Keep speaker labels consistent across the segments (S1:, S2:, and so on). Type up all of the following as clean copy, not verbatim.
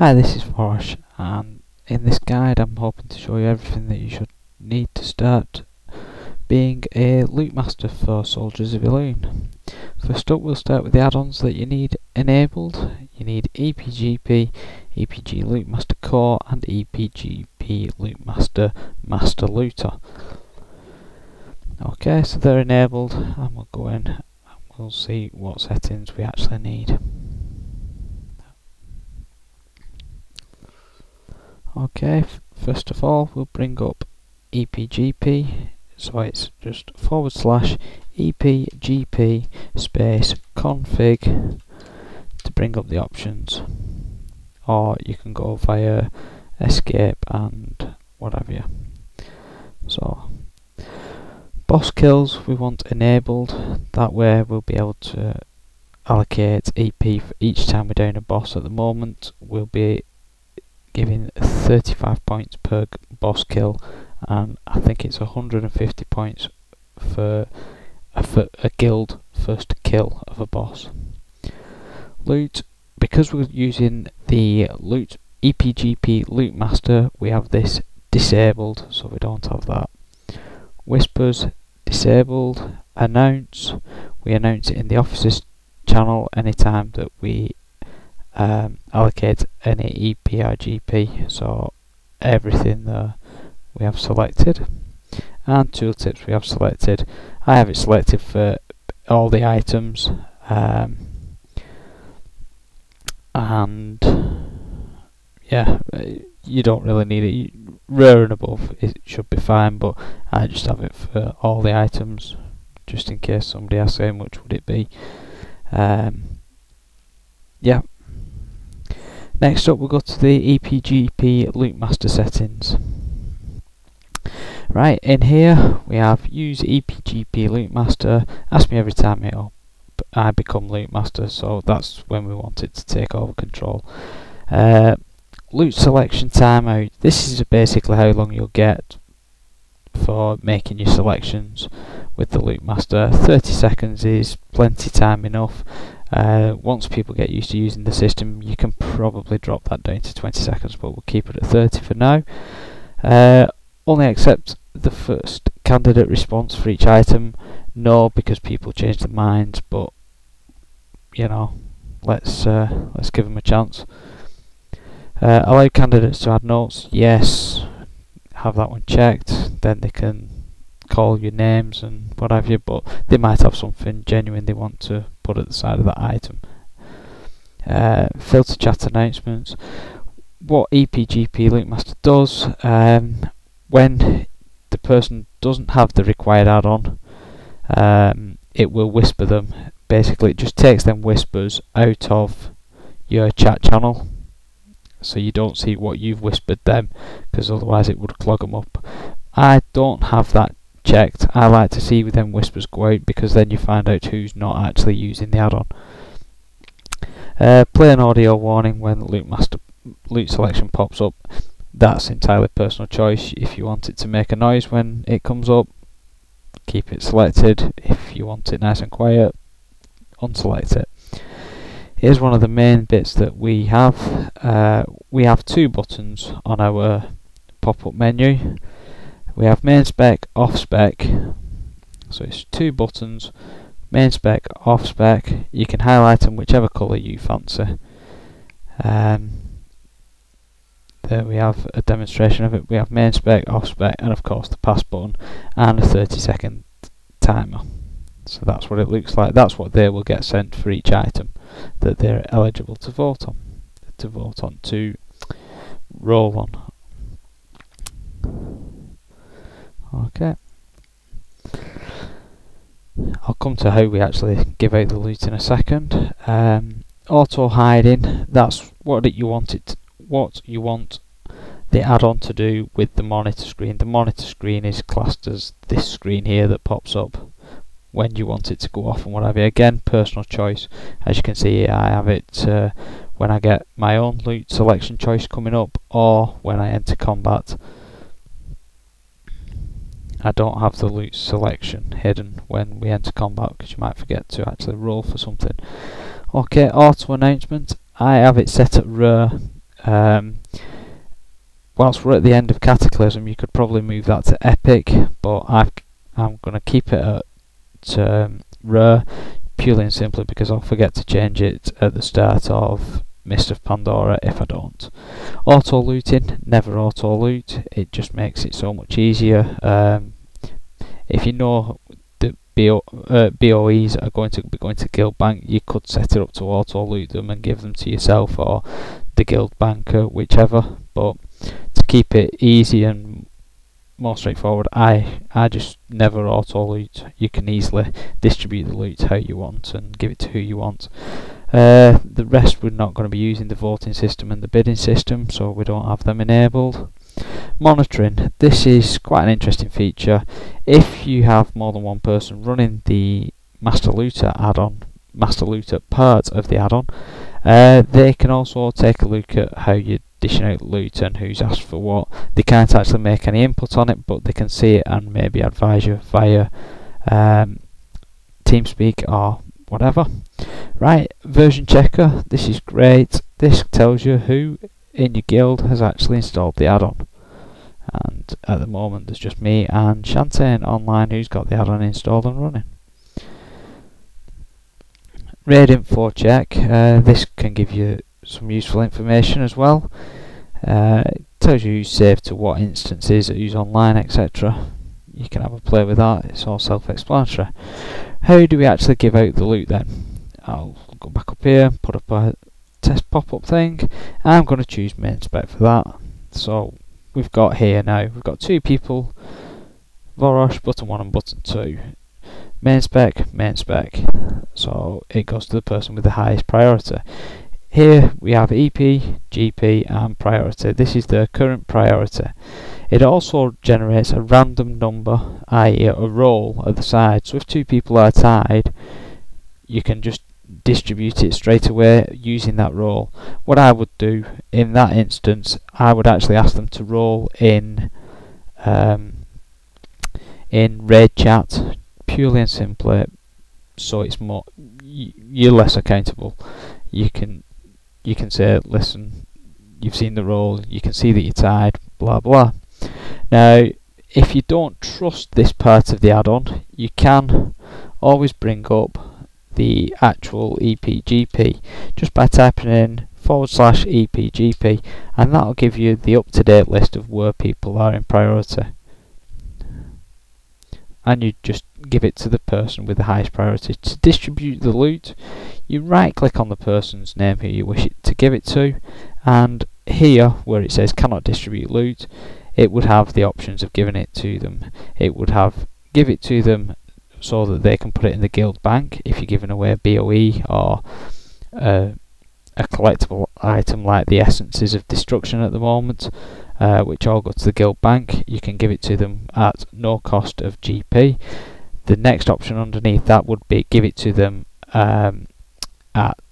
S1: Hi, this is Forrest, and in this guide I'm hoping to show you everything that you should need to start being a lootmaster for Soldiers of Elune. First up, we'll start with the add-ons that you need enabled. You need EPGP, EPG Lootmaster Core and EPGP Lootmaster Master Looter. Okay, so they're enabled, and we'll go in and we'll see what settings we actually need. Okay, first of all we'll bring up EPGP, so it's just /EPGP space config to bring up the options, or you can go via escape and whatever. So boss kills we want enabled, that way we'll be able to allocate EP for each time we're doing a boss. At the moment we'll be giving 35 points per boss kill, and I think it's 150 points for a guild first kill of a boss. Loot, because we're using the loot EPGP Lootmaster, we have this disabled, so we don't have that. Whispers disabled. Announce, we announce it in the officers channel anytime that we allocate any EPRGP, so everything there we have selected. And tooltips we have selected. I have it selected for all the items, and yeah, you don't really need it. Rare and above it should be fine, but I just have it for all the items just in case somebody asks how much would it be. Yeah. Next up we'll go to the EPGP Lootmaster settings. Right, in here we have use EPGP Lootmaster, ask me every time I become Lootmaster, so that's when we want it to take over control. Loot selection timeout, this is basically how long you'll get for making your selections with the Lootmaster. 30 seconds is plenty time enough. Once people get used to using the system, you can probably drop that down to 20 seconds, but we'll keep it at 30 for now. Only accept the first candidate response for each item. No, because people change their minds, but you know, let's give them a chance. Allow candidates to add notes. Yes, have that one checked. Then they can call your names and what have you, but they might have something genuine they want to put at the side of that item. Filter chat announcements. What EPGP Lootmaster does, when the person doesn't have the required add-on, it will whisper them. Basically it just takes them whispers out of your chat channel, so you don't see what you've whispered them, because otherwise it would clog them up. I don't have that checked. I like to see them whispers go out, because then you find out who's not actually using the add-on. Play an audio warning when the Lootmaster loot selection pops up. That's entirely personal choice. If you want it to make a noise when it comes up, keep it selected. If you want it nice and quiet, unselect it. Here's one of the main bits that we have. We have two buttons on our pop-up menu. We have main spec, off spec, so it's two buttons, main spec, off spec. You can highlight them whichever colour you fancy. There we have a demonstration of it. We have main spec, off spec, and of course the pass button, and a 30-second timer. So that's what it looks like. That's what they will get sent for each item that they're eligible to vote on, to roll on. Okay, I'll come to how we actually give out the loot in a second. Auto hiding, that's what you want the add-on to do with the monitor screen. The monitor screen is classed as this screen here that pops up when you want it to go off and whatever. Again, personal choice. As you can see here, I have it when I get my own loot selection choice coming up, or when I enter combat. I don't have the loot selection hidden when we enter combat, because you might forget to actually roll for something. Okay, auto announcement. I have it set at rare. Whilst we're at the end of Cataclysm, you could probably move that to Epic, but I'm going to keep it at Rare, purely and simply because I'll forget to change it at the start of Mist of Pandora if I don't. Auto looting, never auto loot, it just makes it so much easier. If you know that BOEs are going to be going to Guild Bank, you could set it up to auto loot them and give them to yourself or the Guild Banker, whichever, but to keep it easy and more straightforward, I just never auto loot. You can easily distribute the loot how you want and give it to who you want. The rest we're not going to be using the voting system and the bidding system, so we don't have them enabled. Monitoring, this is quite an interesting feature. If you have more than one person running the Master Looter add-on, Master Looter part of the add-on, they can also take a look at how you're dishing out loot and who's asked for what. They can't actually make any input on it, but they can see it and maybe advise you via TeamSpeak or whatever. Right, version checker, this is great. This tells you who in your guild has actually installed the add-on. And at the moment there's just me and Shantae online who's got the add-on installed and running. Raid info check, this can give you some useful information as well. It tells you who's saved to what instances, who's online, etc. You can have a play with that, it's all self-explanatory. How do we actually give out the loot then? I'll go back up here, put up a test pop-up thing. I'm going to choose main spec for that. So we've got here now, we've got two people, Vorosh, button 1 and button 2. Main spec, so it goes to the person with the highest priority. Here we have EP, GP and priority. This is the current priority. It also generates a random number, i.e. a roll at the side, so if two people are tied you can just distribute it straight away using that roll. What I would do in that instance, I would actually ask them to roll in raid chat, purely and simply, so it's more you're less accountable. You can say, listen, you've seen the roll, you can see that you're tied, blah blah. Now if you don't trust this part of the add-on, you can always bring up the actual EPGP just by typing in /EPGP, and that'll give you the up-to-date list of where people are in priority. And you just give it to the person with the highest priority. To distribute the loot, you right click on the person's name who you wish it to give it to, and here where it says cannot distribute loot, it would have the options of giving it to them. It would have give it to them so that they can put it in the guild bank if you're giving away a BOE or a collectible item like the essences of destruction at the moment, which all go to the guild bank. You can give it to them at no cost of GP. The next option underneath that would be give it to them at 100%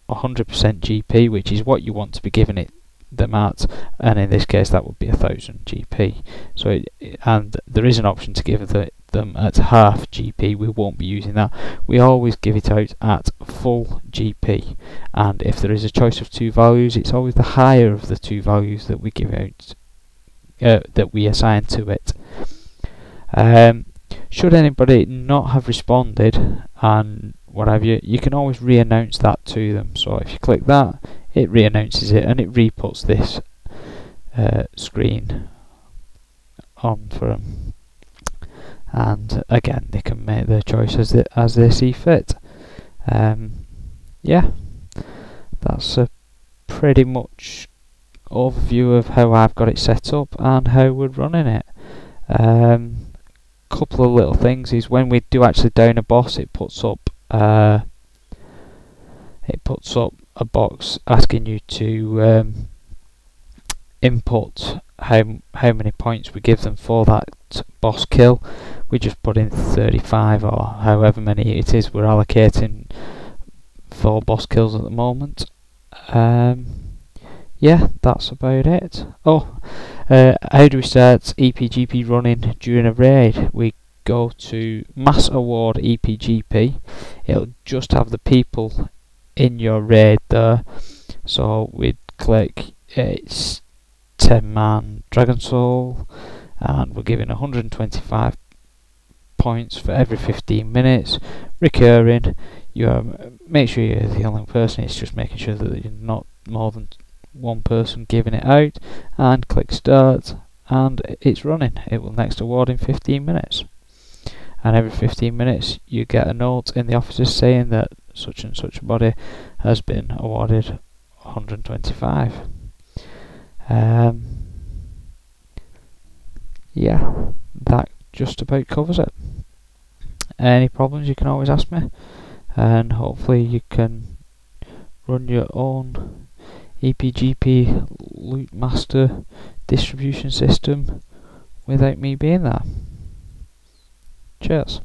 S1: GP, which is what you want to be giving it them at, and in this case that would be 1000 GP. So and there is an option to give them at half GP. We won't be using that. We always give it out at full GP, and if there is a choice of two values, it's always the higher of the two values that we give out, that we assign to it. Should anybody not have responded and what have you, you can always re-announce that to them. So if you click that, it re-announces it and it re-puts this screen on for them. And again, they can make their choice as they see fit. Yeah, that's a pretty much overview of how I've got it set up and how we're running it. Couple of little things is when we do actually down a boss, it puts up a box asking you to input how many points we give them for that boss kill. We just put in 35 or however many it is we're allocating for boss kills at the moment. Yeah, that's about it. Oh, how do we start EPGP running during a raid? We go to Mass Award EPGP. It'll just have the people in your raid there. So we'd click it's 10-man Dragon Soul, and we're giving 125 points for every 15 minutes, recurring. You make sure you're the only person. It's just making sure that you're not more than one person giving it out, and click start, and it's running. It will next award in 15 minutes, and every 15 minutes you get a note in the offices saying that such and such a body has been awarded 125. Yeah, that just about covers it. Any problems you can always ask me, and hopefully you can run your own EPGP lootmaster distribution system without me being there. Cheers.